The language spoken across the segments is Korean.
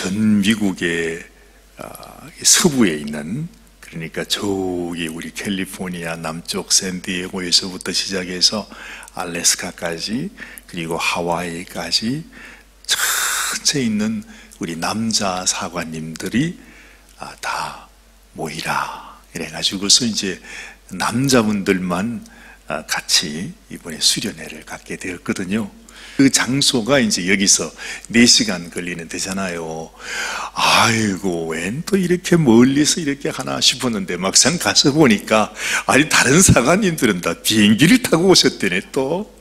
전 미국의 서부에 있는, 그러니까 저기 우리 캘리포니아 남쪽 샌디에고에서부터 시작해서 알래스카까지 그리고 하와이까지 전체 있는 우리 남자 사관님들이 다 모이라 이래가지고서 이제 남자분들만 같이 이번에 수련회를 갖게 되었거든요. 그 장소가 이제 여기서 4시간 걸리는 데잖아요. 아이고, 웬 또 이렇게 멀리서 이렇게 하나 싶었는데 막상 가서 보니까, 아니, 다른 사관님들은 다 비행기를 타고 오셨대네, 또.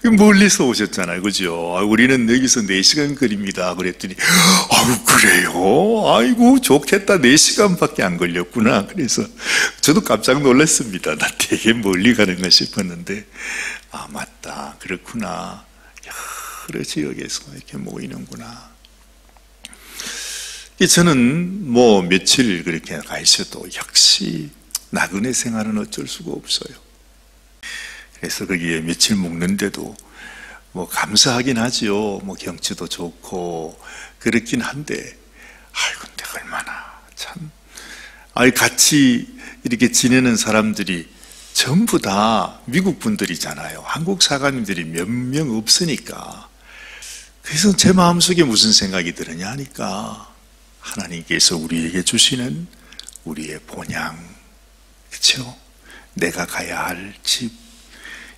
멀리서 오셨잖아요. 그죠? 우리는 여기서 4시간 거리입니다. 그랬더니, 아유, 그래요? 아이고, 좋겠다. 4시간밖에 안 걸렸구나. 그래서 저도 깜짝 놀랐습니다. 나 되게 멀리 가는 거 싶었는데, 맞다. 그렇구나. 여러 지역에서 이렇게 모이는구나. 저는 뭐 며칠 그렇게 가 있어도 역시 나그네 생활은 어쩔 수가 없어요. 그래서 거기에 며칠 묵는데도 뭐 감사하긴 하죠. 뭐 경치도 좋고 그렇긴 한데, 근데 얼마나 참, 같이 이렇게 지내는 사람들이 전부 다 미국 분들이잖아요. 한국 사관님들이 몇 명 없으니까. 그래서 제 마음속에 무슨 생각이 드느냐 하니까, 하나님께서 우리에게 주시는 우리의 본향, 그렇죠? 내가 가야 할 집,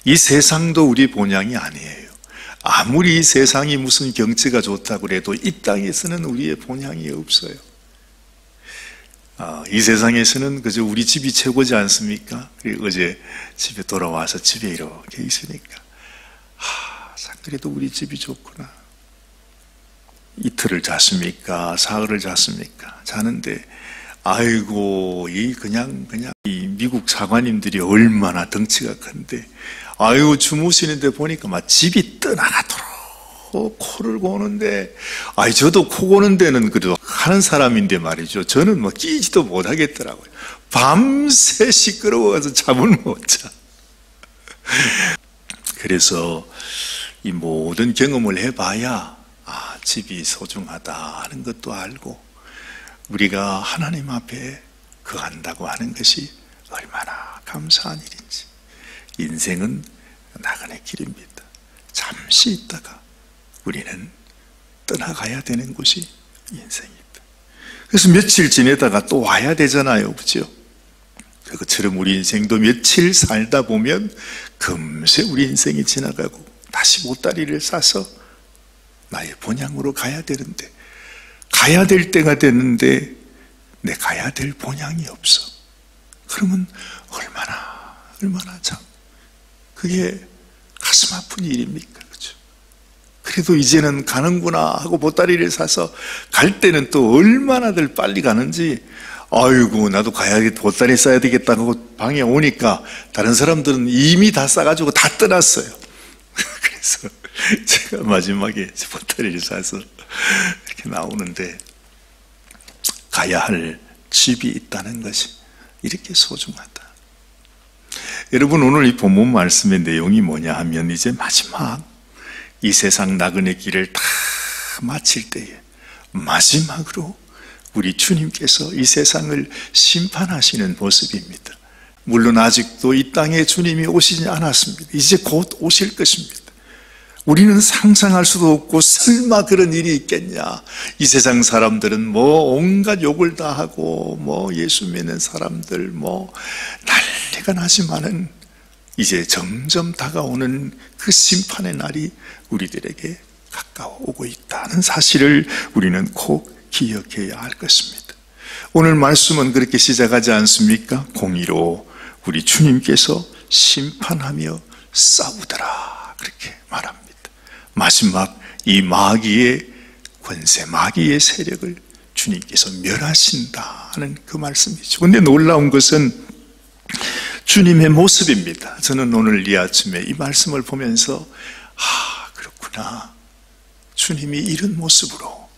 이 세상도 우리 본향이 아니에요. 아무리 이 세상이 무슨 경치가 좋다고 해도 이 땅에서는 우리의 본향이 없어요. 이 세상에서는 그저 우리 집이 최고지 않습니까? 그리고 어제 집에 돌아와서 집에 이렇게 있으니까, 참 그래도 우리 집이 좋구나. 이틀을 잤습니까? 사흘을 잤습니까? 자는데, 아이고, 그냥 이 미국 사관님들이 얼마나 덩치가 큰데, 주무시는데 보니까 막 집이 떠나가도록 코를 고는데, 저도 코 고는 데는 그래도 하는 사람인데 말이죠. 저는 뭐 끼지도 못하겠더라고요. 밤새 시끄러워서 잠을 못 자. 그래서 이 모든 경험을 해봐야, 집이 소중하다 하는 것도 알고, 우리가 하나님 앞에 거한다고 하는 것이 얼마나 감사한 일인지. 인생은 나그네 길입니다. 잠시 있다가 우리는 떠나가야 되는 곳이 인생입니다. 그래서 며칠 지내다가 또 와야 되잖아요. 그렇죠? 그것처럼 우리 인생도 며칠 살다 보면 금세 우리 인생이 지나가고 다시 보따리를 싸서 나의 본향으로 가야 되는데, 가야 될 때가 됐는데 내 가야 될 본향이 없어. 그러면 얼마나 참 그게 가슴 아픈 일입니까? 그렇죠? 그래도 이제는 가는구나 하고 보따리를 사서 갈 때는 또 얼마나들 빨리 가는지, 나도 가야겠다, 보따리 싸야 되겠다 하고 방에 오니까 다른 사람들은 이미 다 싸가지고 다 떠났어요. 그래서 제가 마지막에 보따리를 싸서 이렇게 나오는데, 가야 할 집이 있다는 것이 이렇게 소중하다. 여러분, 오늘 이 본문 말씀의 내용이 뭐냐 하면, 이제 마지막 이 세상 나그네 길을 다 마칠 때에 마지막으로 우리 주님께서 이 세상을 심판하시는 모습입니다. 물론 아직도 이 땅에 주님이 오시지 않았습니다. 이제 곧 오실 것입니다. 우리는 상상할 수도 없고, 설마 그런 일이 있겠냐. 이 세상 사람들은 뭐 온갖 욕을 다 하고, 뭐 예수 믿는 사람들 뭐 난리가 나지만은, 이제 점점 다가오는 그 심판의 날이 우리들에게 가까워 오고 있다는 사실을 우리는 꼭 기억해야 할 것입니다. 오늘 말씀은 그렇게 시작하지 않습니까? 공의로 우리 주님께서 심판하며 싸우더라, 그렇게 말합니다. 마지막 이 마귀의 권세, 마귀의 세력을 주님께서 멸하신다는 그 말씀이죠. 그런데 놀라운 것은 주님의 모습입니다. 저는 오늘 이 아침에 이 말씀을 보면서, 그렇구나, 주님이 이런 모습으로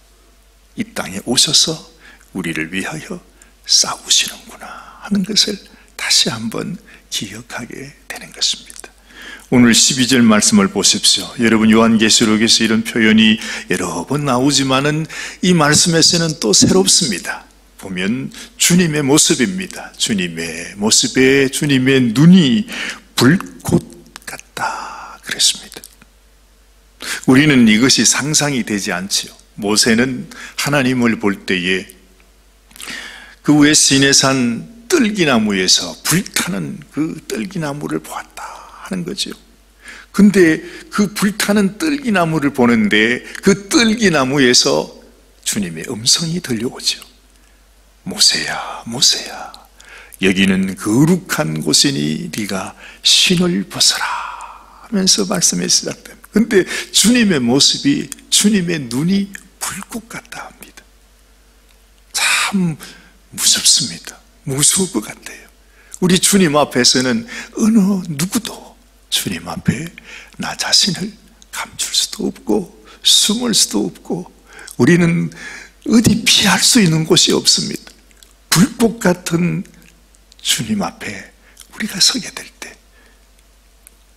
이 땅에 오셔서 우리를 위하여 싸우시는구나 하는 것을 다시 한번 기억하게 되는 것입니다. 오늘 12절 말씀을 보십시오. 여러분, 요한계시록에서 이런 표현이 여러 번 나오지만은 이 말씀에서는 또 새롭습니다. 보면 주님의 모습입니다. 주님의 모습에 주님의 눈이 불꽃 같다 그랬습니다. 우리는 이것이 상상이 되지 않지요. 모세는 하나님을 볼 때에 그 외 시내산 뜰기나무에서 불타는 그 뜰기나무를 보았다 하는 거죠. 근데 그 불타는 뜰기나무를 보는데 그 뜰기나무에서 주님의 음성이 들려오죠. 모세야, 모세야, 여기는 거룩한 곳이니 네가 신을 벗어라 하면서 말씀이 시작됩니다. 근데 주님의 모습이, 주님의 눈이 불꽃 같다 합니다. 참 무섭습니다. 무서울 것 같아요. 우리 주님 앞에서는 어느 누구도 주님 앞에 나 자신을 감출 수도 없고 숨을 수도 없고 우리는 어디 피할 수 있는 곳이 없습니다. 불꽃 같은 주님 앞에 우리가 서게 될 때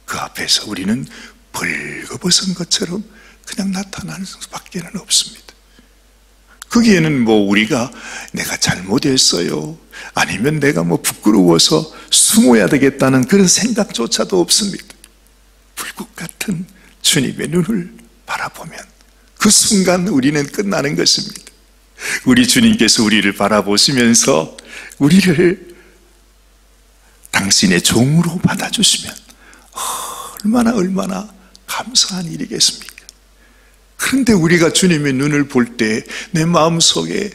그 앞에서 우리는 벌거벗은 것처럼 그냥 나타나는 수밖에 없습니다. 거기에는 뭐 우리가 내가 잘못했어요, 아니면 내가 뭐 부끄러워서 숨어야 되겠다는 그런 생각조차도 없습니다. 불꽃 같은 주님의 눈을 바라보면 그 순간 우리는 끝나는 것입니다. 우리 주님께서 우리를 바라보시면서 우리를 당신의 종으로 받아주시면 얼마나 감사한 일이겠습니까? 그런데 우리가 주님의 눈을 볼 때 내 마음속에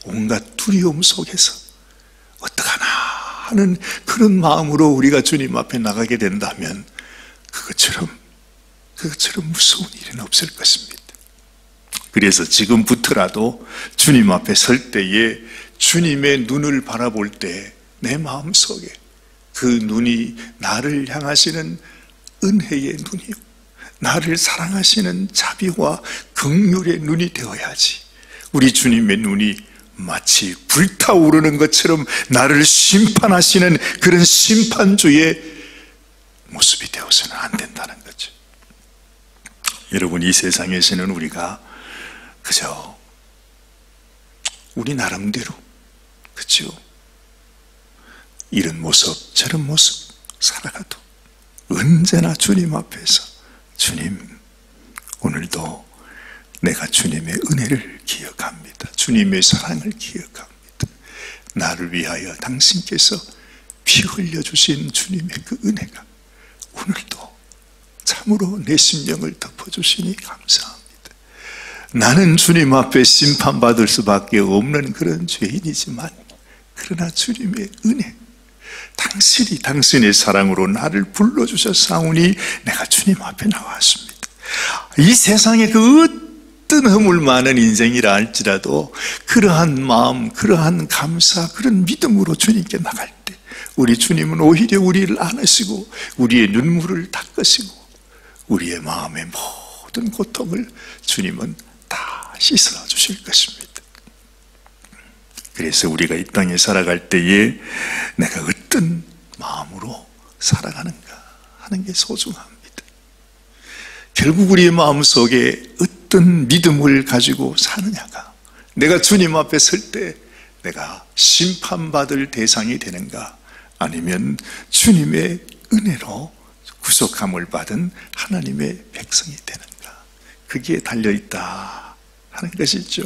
온갖 두려움 속에서 어떡하나 하는 그런 마음으로 우리가 주님 앞에 나가게 된다면 그것처럼 무서운 일은 없을 것입니다. 그래서 지금부터라도 주님 앞에 설 때에 주님의 눈을 바라볼 때 내 마음속에 그 눈이 나를 향하시는 은혜의 눈이요, 나를 사랑하시는 자비와 긍휼의 눈이 되어야지. 우리 주님의 눈이 마치 불타오르는 것처럼 나를 심판하시는 그런 심판주의 모습이 되어서는 안 된다는 거죠. 여러분, 이 세상에서는 우리가 그저 우리 나름대로, 그렇죠, 이런 모습 저런 모습 살아가도 언제나 주님 앞에서 주님, 오늘도 내가 주님의 은혜를 기억합니다. 주님의 사랑을 기억합니다. 나를 위하여 당신께서 피 흘려주신 주님의 그 은혜가 오늘도 참으로 내 심령을 덮어주시니 감사합니다. 나는 주님 앞에 심판받을 수밖에 없는 그런 죄인이지만 그러나 주님의 은혜, 당신이 당신의 사랑으로 나를 불러주셨사오니 내가 주님 앞에 나왔습니다. 이 세상에 그 어떤 허물 많은 인생이라 할지라도 그러한 마음, 그러한 감사, 그런 믿음으로 주님께 나갈 때 우리 주님은 오히려 우리를 안으시고 우리의 눈물을 닦으시고 우리의 마음의 모든 고통을 주님은 다 씻어 주실 것입니다. 그래서 우리가 이 땅에 살아갈 때에 내가 어떤 마음으로 살아가는가 하는 게 소중합니다. 결국 우리의 마음속에 어떤 믿음을 가지고 사느냐가, 내가 주님 앞에 설 때 내가 심판받을 대상이 되는가, 아니면 주님의 은혜로 구속함을 받은 하나님의 백성이 되는가, 거기에 달려있다 하는 것이죠.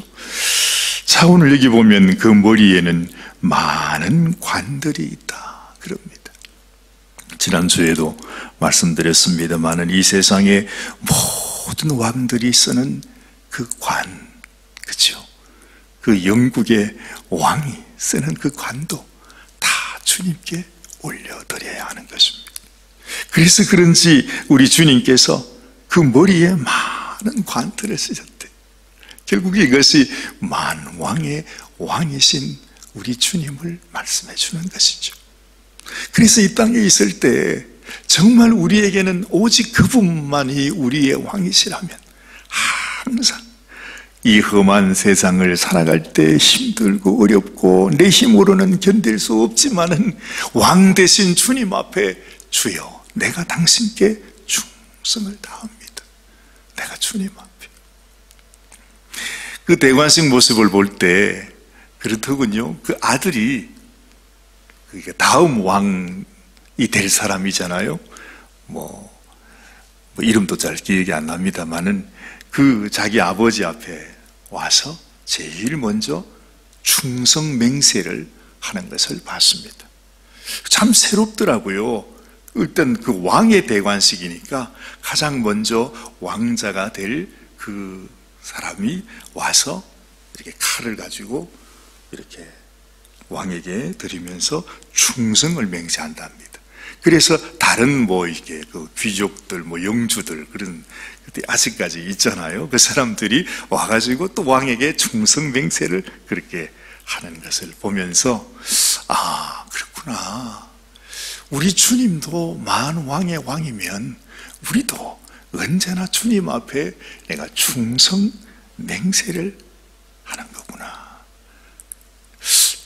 자, 오늘 여기 보면 그 머리에는 많은 관들이 있다 그럽니다. 지난주에도 말씀드렸습니다마는 이 세상에 모든 왕들이 쓰는 그 관, 그렇죠? 그 영국의 왕이 쓰는 그 관도 다 주님께 올려드려야 하는 것입니다. 그래서 그런지 우리 주님께서 그 머리에 많은 관들을 쓰셨대. 결국 이것이 만왕의 왕이신 우리 주님을 말씀해 주는 것이죠. 그래서 이 땅에 있을 때 정말 우리에게는 오직 그분만이 우리의 왕이시라면 항상 이 험한 세상을 살아갈 때 힘들고 어렵고 내 힘으로는 견딜 수 없지만은 왕 되신 주님 앞에 주여 내가 당신께 충성을 다합니다. 내가 주님 앞에. 그 대관식 모습을 볼 때 그렇더군요. 그 아들이 다음 왕이 될 사람이잖아요. 뭐 이름도 잘 기억이 안 납니다만은 그 자기 아버지 앞에 와서 제일 먼저 충성 맹세를 하는 것을 봤습니다. 참 새롭더라고요. 일단 그 왕의 대관식이니까 가장 먼저 왕자가 될 그 사람이 와서 이렇게 칼을 가지고 이렇게 왕에게 드리면서 충성을 맹세한답니다. 그래서 다른 이게 그 귀족들, 영주들, 그런, 그때 아직까지 있잖아요. 그 사람들이 와가지고 또 왕에게 충성 맹세를 그렇게 하는 것을 보면서, 아, 그렇구나. 우리 주님도 만왕의 왕이면 우리도 언제나 주님 앞에 내가 충성 맹세를 하는 거구나.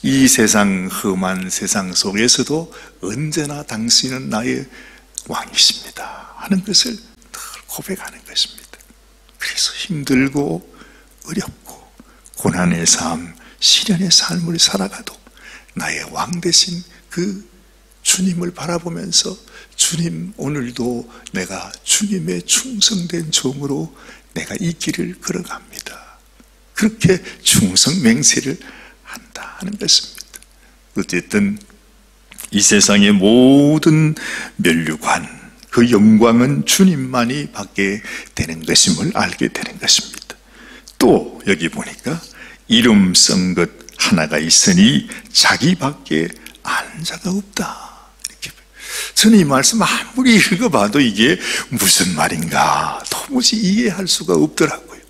이 세상, 험한 세상 속에서도 언제나 당신은 나의 왕이십니다 하는 것을 늘 고백하는 것입니다. 그래서 힘들고 어렵고 고난의 삶, 시련의 삶을 살아가도 나의 왕 되신 그 주님을 바라보면서 주님, 오늘도 내가 주님의 충성된 종으로 내가 이 길을 걸어갑니다. 그렇게 충성 맹세를 한다 하는 것입니다. 어쨌든 이 세상의 모든 면류관, 그 영광은 주님만이 받게 되는 것임을 알게 되는 것입니다. 또 여기 보니까 이름 쓴 것 하나가 있으니 자기밖에 아는 자가 없다. 이렇게. 저는 이 말씀 아무리 읽어봐도 이게 무슨 말인가 도무지 이해할 수가 없더라고요.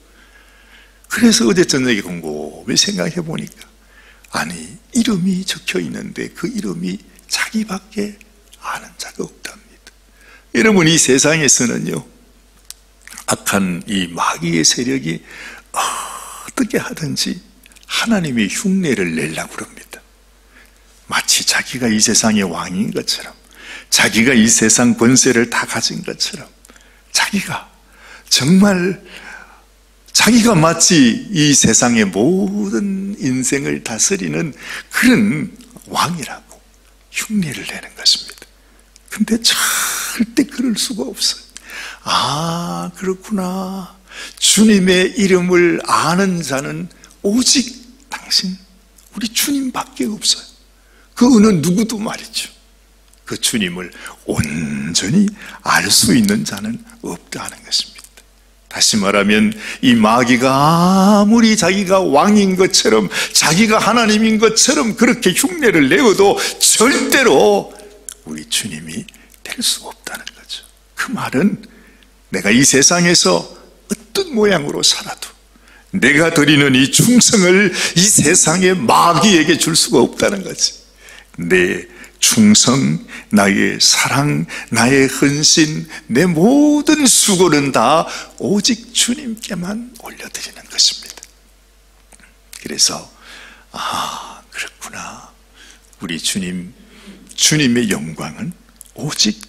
그래서 어제 저녁에 곰곰이 생각해 보니까 아니, 이름이 적혀 있는데 그 이름이 자기밖에 아는 자가 없답니다. 여러분, 이 세상에서는요, 악한 이 마귀의 세력이 어떻게 하든지 하나님의 흉내를 내려고 그럽니다. 마치 자기가 이 세상의 왕인 것처럼, 자기가 이 세상 권세를 다 가진 것처럼, 자기가 마치 이 세상의 모든 인생을 다스리는 그런 왕이라고 흉내를 내는 것입니다. 근데 절대 그럴 수가 없어요. 아, 그렇구나. 주님의 이름을 아는 자는 오직 당신, 우리 주님밖에 없어요. 그 어느 누구도 말이죠. 그 주님을 온전히 알 수 있는 자는 없다는 것입니다. 다시 말하면 이 마귀가 아무리 자기가 왕인 것처럼, 자기가 하나님인 것처럼 그렇게 흉내를 내어도 절대로 우리 주님이 될 수 없다는 거죠. 그 말은 내가 이 세상에서 어떤 모양으로 살아도 내가 드리는 이 충성을 이 세상의 마귀에게 줄 수가 없다는 거지. 내 충성, 나의 사랑, 나의 헌신, 내 모든 수고는 다 오직 주님께만 올려드리는 것입니다. 그래서 그렇구나. 우리 주님의 영광은 오직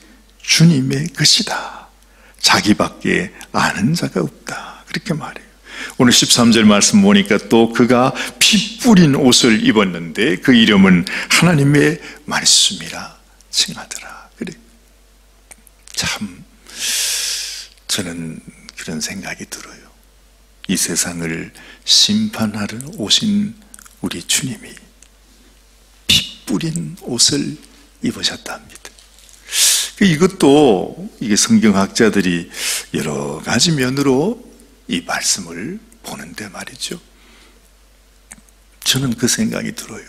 주님의 것이다. 자기밖에 아는 자가 없다. 그렇게 말해요. 오늘 13절 말씀 보니까 또 그가 피 뿌린 옷을 입었는데 그 이름은 하나님의 말씀이라 칭하더라. 그래. 참 저는 그런 생각이 들어요. 이 세상을 심판하러 오신 우리 주님이 피 뿌린 옷을 입으셨답니다. 이것도 이게 성경학자들이 여러 가지 면으로 이 말씀을 보는데 말이죠. 저는 그 생각이 들어요.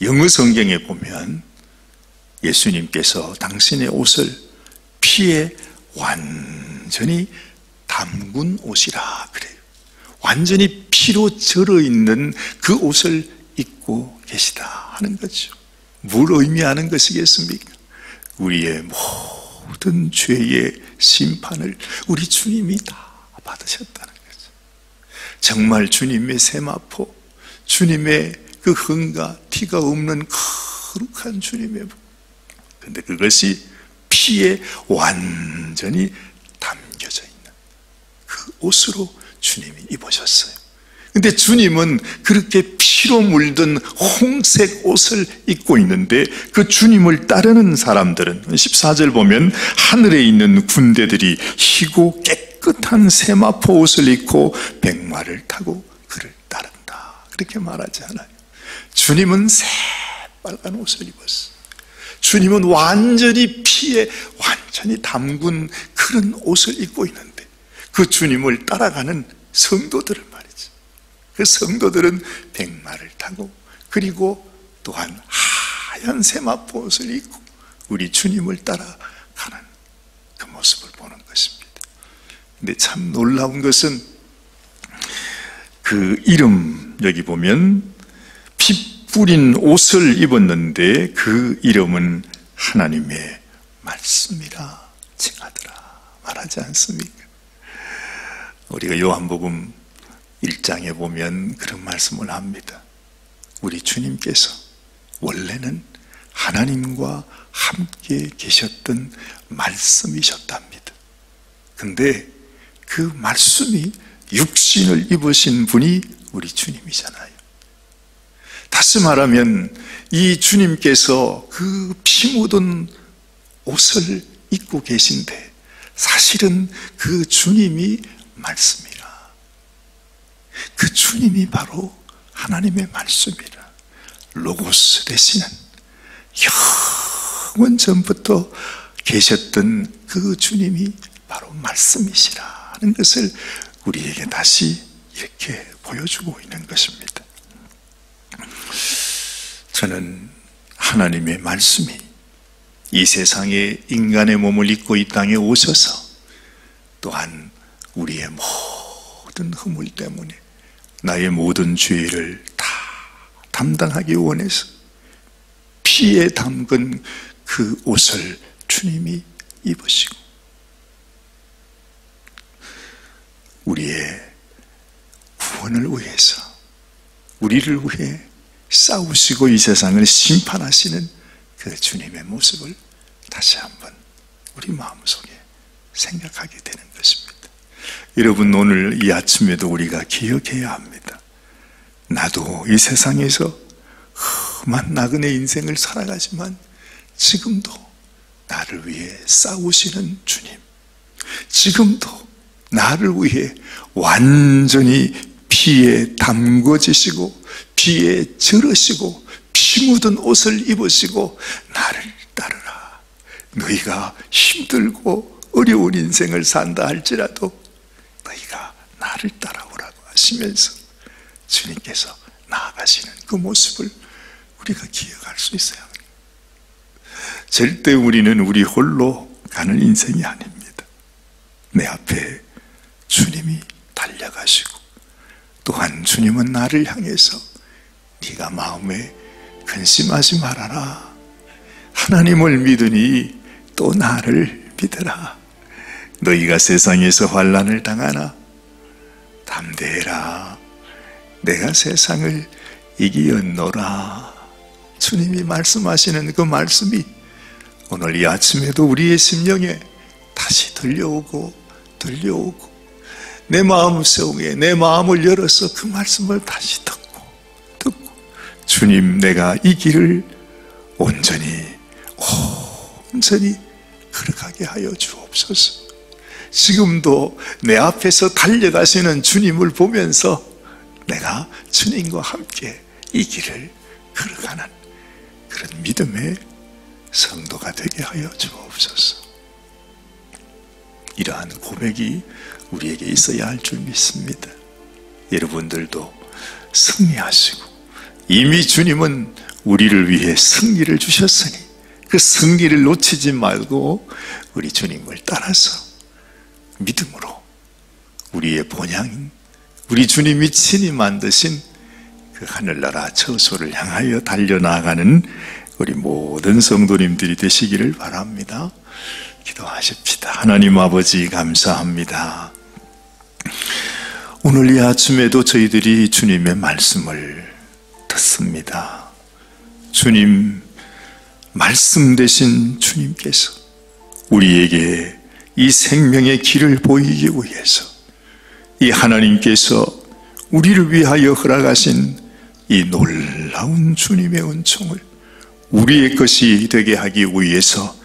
영어 성경에 보면 예수님께서 당신의 옷을 피에 완전히 담근 옷이라 그래요. 완전히 피로 절어 있는 그 옷을 입고 계시다 하는 거죠. 뭘 의미하는 것이겠습니까? 우리의 모든 죄의 심판을 우리 주님이 다 받으셨다는 거죠. 정말 주님의 세마포, 주님의 그 흥과 티가 없는 거룩한 주님의 복. 근데 그것이 피 피에 완전히 담겨져 있는 그 옷으로 주님이 입으셨어요. 근데 주님은 그렇게 피로 물든 홍색 옷을 입고 있는데 그 주님을 따르는 사람들은 14절 보면 하늘에 있는 군대들이 희고 깨끗한 세마포 옷을 입고 백마를 타고 그를 따른다, 그렇게 말하지 않아요. 주님은 새빨간 옷을 입었어요. 주님은 완전히 피에 완전히 담근 그런 옷을 입고 있는데 그 주님을 따라가는 성도들을 말이죠. 그 성도들은 백마를 타고 그리고 또한 하얀 세마포 옷을 입고 우리 주님을 따라가는 그 모습을 보는 것입니다. 근데 참 놀라운 것은 그 이름, 여기 보면 피 뿌린 옷을 입었는데 그 이름은 하나님의 말씀이라 칭하더라 말하지 않습니까? 우리가 요한복음 1장에 보면 그런 말씀을 합니다. 우리 주님께서 원래는 하나님과 함께 계셨던 말씀이셨답니다. 근데 그 말씀이 육신을 입으신 분이 우리 주님이잖아요. 다시 말하면 이 주님께서 그 피 묻은 옷을 입고 계신데 사실은 그 주님이 말씀이라, 그 주님이 바로 하나님의 말씀이라, 로고스 되시는 영원 전부터 계셨던 그 주님이 바로 말씀이시라 하는 것을 우리에게 다시 이렇게 보여주고 있는 것입니다. 저는 하나님의 말씀이 이 세상에 인간의 몸을 입고 이 땅에 오셔서 또한 우리의 모든 허물 때문에 나의 모든 죄를 다 담당하기 원해서 피에 담근 그 옷을 주님이 입으시고 우리의 구원을 위해서 우리를 위해 싸우시고 이 세상을 심판하시는 그 주님의 모습을 다시 한번 우리 마음속에 생각하게 되는 것입니다. 여러분, 오늘 이 아침에도 우리가 기억해야 합니다. 나도 이 세상에서 험한 나그네 인생을 살아가지만 지금도 나를 위해 싸우시는 주님, 지금도 나를 위해 완전히 피에 담궈지시고 피에 절으시고 피 묻은 옷을 입으시고 나를 따르라, 너희가 힘들고 어려운 인생을 산다 할지라도 너희가 나를 따라오라고 하시면서 주님께서 나아가시는 그 모습을 우리가 기억할 수 있어야 합니다. 절대 우리는 우리 홀로 가는 인생이 아닙니다. 내 앞에 주님이 달려가시고 또한 주님은 나를 향해서 네가 마음에 근심하지 말아라, 하나님을 믿으니 또 나를 믿으라, 너희가 세상에서 환난을 당하나 담대해라, 내가 세상을 이기었노라. 주님이 말씀하시는 그 말씀이 오늘 이 아침에도 우리의 심령에 다시 들려오고 내 마음속에 내 마음을 열어서 그 말씀을 다시 듣고 주님, 내가 이 길을 온전히 걸어가게 하여 주옵소서. 지금도 내 앞에서 달려가시는 주님을 보면서 내가 주님과 함께 이 길을 걸어가는 그런 믿음의 성도가 되게 하여 주옵소서. 이러한 고백이 우리에게 있어야 할 줄 믿습니다. 여러분들도 승리하시고 이미 주님은 우리를 위해 승리를 주셨으니 그 승리를 놓치지 말고 우리 주님을 따라서 믿음으로 우리의 본향인 우리 주님이 친히 만드신 그 하늘나라 처소를 향하여 달려나가는 우리 모든 성도님들이 되시기를 바랍니다. 기도하십시다. 하나님 아버지, 감사합니다. 오늘 이 아침에도 저희들이 주님의 말씀을 듣습니다. 주님, 말씀 되신 주님께서 우리에게 이 생명의 길을 보이기 위해서 이 하나님께서 우리를 위하여 허락하신 이 놀라운 주님의 은총을 우리의 것이 되게 하기 위해서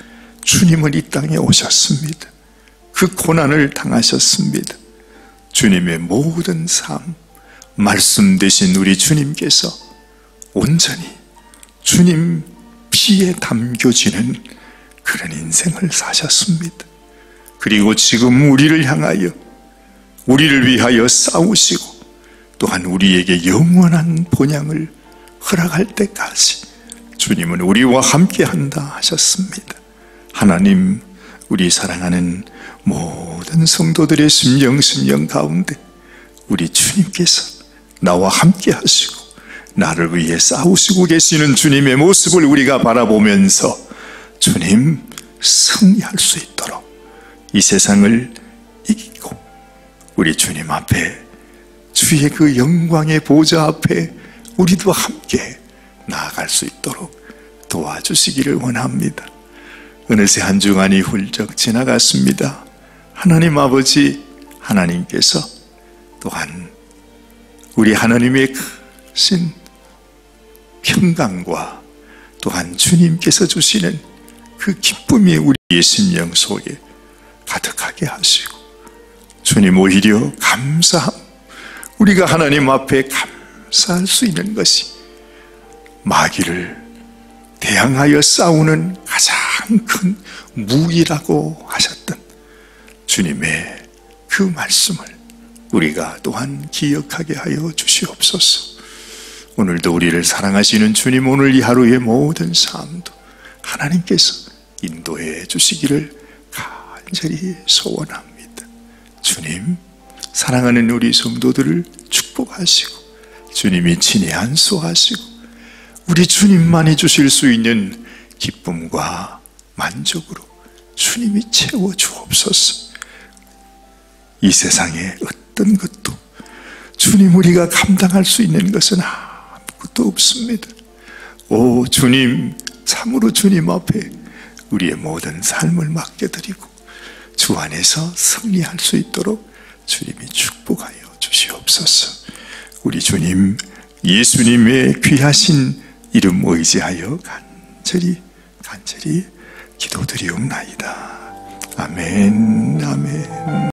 주님은 이 땅에 오셨습니다. 그 고난을 당하셨습니다. 주님의 모든 삶, 말씀 되신 우리 주님께서 온전히 주님 피에 담겨지는 그런 인생을 사셨습니다. 그리고 지금 우리를 향하여, 우리를 위하여 싸우시고 또한 우리에게 영원한 본향을 허락할 때까지 주님은 우리와 함께한다 하셨습니다. 하나님, 우리 사랑하는 모든 성도들의 심령 가운데 우리 주님께서 나와 함께 하시고 나를 위해 싸우시고 계시는 주님의 모습을 우리가 바라보면서 주님, 승리할 수 있도록 이 세상을 이기고 우리 주님 앞에, 주의 그 영광의 보좌 앞에 우리도 함께 나아갈 수 있도록 도와주시기를 원합니다. 어느새 한 주간이 훌쩍 지나갔습니다. 하나님 아버지, 하나님께서 또한 우리 하나님의 크신 평강과 또한 주님께서 주시는 그 기쁨이 우리의 심령 속에 가득하게 하시고, 주님 오히려 감사함, 우리가 하나님 앞에 감사할 수 있는 것이 마귀를 대항하여 싸우는 가장 큰 무기라고 하셨던 주님의 그 말씀을 우리가 또한 기억하게 하여 주시옵소서. 오늘도 우리를 사랑하시는 주님, 오늘 이 하루의 모든 삶도 하나님께서 인도해 주시기를 간절히 소원합니다. 주님, 사랑하는 우리 성도들을 축복하시고 주님이 친히 안수하시고 우리 주님만이 주실 수 있는 기쁨과 만족으로 주님이 채워 주옵소서. 이 세상에 어떤 것도 주님, 우리가 감당할 수 있는 것은 아무것도 없습니다. 오 주님, 참으로 주님 앞에 우리의 모든 삶을 맡겨드리고 주 안에서 승리할 수 있도록 주님이 축복하여 주시옵소서. 우리 주님 예수님의 귀하신 이름 의지하여 간절히 기도드리옵나이다. 아멘, 아멘.